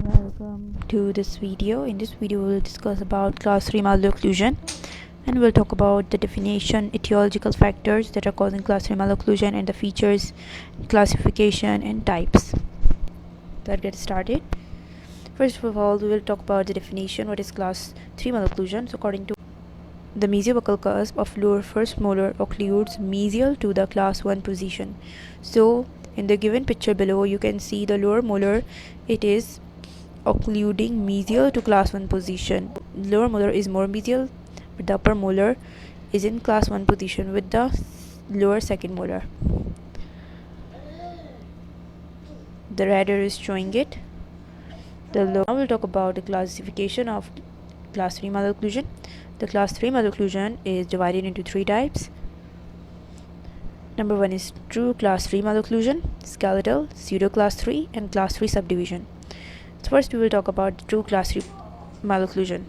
Welcome to this video. In this video we'll discuss about class 3 malocclusion, and we'll talk about the definition, etiological factors that are causing class 3 malocclusion, and the features, classification and types. Let's get started. First of all, we will talk about the definition. What is class 3 malocclusion? So according to the mesiobuccal cusp of lower first molar occludes mesial to the class 1 position. So in the given picture below, you can see the lower molar, it is occluding mesial to class 1 position. Lower molar is more mesial, but the upper molar is in class 1 position with the lower second molar. The red arrow is showing it. Now we'll talk about the classification of class 3 malocclusion. The class 3 malocclusion is divided into 3 types. Number 1 is true class 3 malocclusion, skeletal, pseudo class 3, and class 3 subdivision. So first we will talk about the true class 3 malocclusion.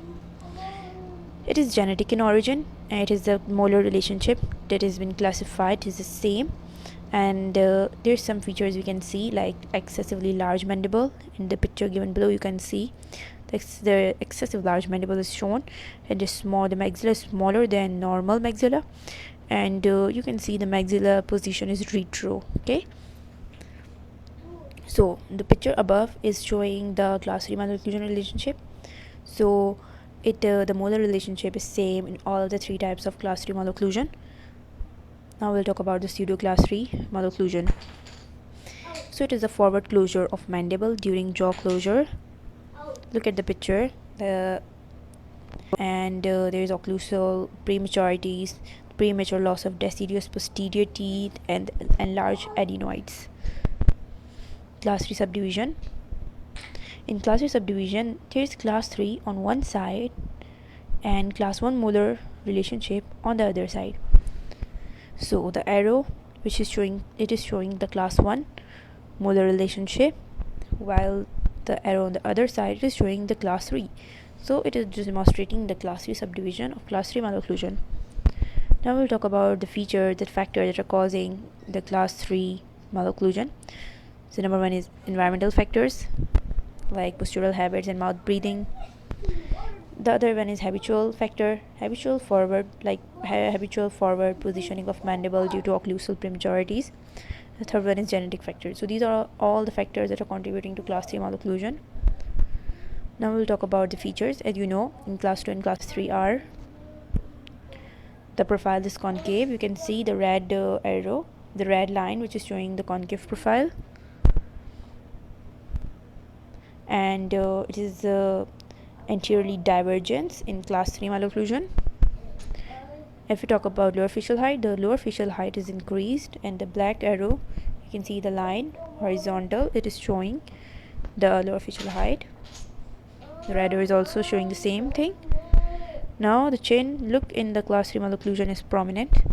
It is genetic in origin, and it is the molar relationship that has been classified is the same, and there's some features we can see, like excessively large mandible. In the picture given below, you can see the excessive large mandible is shown, and the maxilla is smaller than normal maxilla, and you can see the maxilla position is retro. Okay, so the picture above is showing the class 3 malocclusion relationship. So the molar relationship is same in all of the 3 types of class 3 malocclusion. Now we'll talk about the pseudo class 3 malocclusion. So it is a forward closure of mandible during jaw closure. Look at the picture, there is occlusal prematurities, premature loss of deciduous posterior teeth, and enlarged adenoids. Class 3 subdivision. In class 3 subdivision, there is class 3 on one side and class 1 molar relationship on the other side. So the arrow which is showing, it is showing the class 1 molar relationship, while the arrow on the other side is showing the class 3. So it is just demonstrating the class 3 subdivision of class 3 malocclusion. Now we'll talk about the features, the factors that are causing the class 3 malocclusion. So number 1 is environmental factors like postural habits and mouth breathing. The other one is habitual factor, habitual forward positioning of mandible due to occlusal prematurities. The third one is genetic factors. So these are all the factors that are contributing to class 3 malocclusion. Now we'll talk about the features. As you know, in class 2 and class 3 are the profile is concave. You can see the red arrow, the red line which is showing the concave profile, and it is anteriorly divergence in class 3 malocclusion. If we talk about lower facial height, the lower facial height is increased, and the black arrow, you can see the line horizontal, it is showing the lower facial height. The red arrow is also showing the same thing. Now the chin, look, in the class 3 malocclusion is prominent.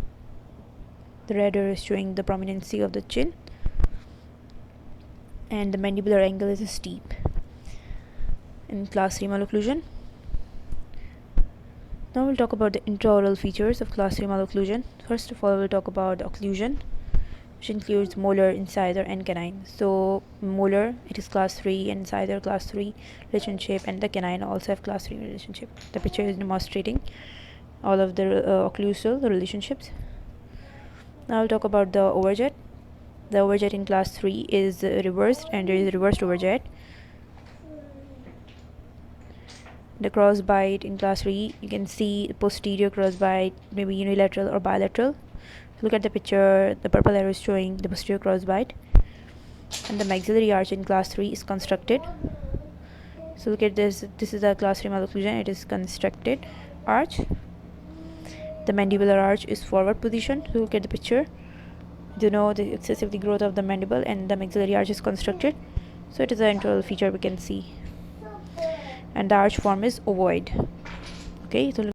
The red arrow is showing the prominency of the chin, and the mandibular angle is steep in class 3 malocclusion. Now we'll talk about the intraoral features of class 3 malocclusion. First of all, we'll talk about the occlusion, which includes molar, incisor, and canine. So molar, it is class 3, and incisor class 3 relationship, and the canine also have class 3 relationship. The picture is demonstrating all of the occlusal relationships. Now we'll talk about the overjet. The overjet in class 3 is reversed, and there is reversed overjet. The crossbite in class 3, you can see posterior crossbite, maybe unilateral or bilateral. Look at the picture, the purple arrow is showing the posterior crossbite, and the maxillary arch in class 3 is constructed. So look at this, this is a class 3 malocclusion, it is constructed arch. The mandibular arch is forward position. So look at the picture, you know the excessive growth of the mandible, and the maxillary arch is constructed. So it is an intraoral feature we can see, and the arch form is ovoid. Okay, so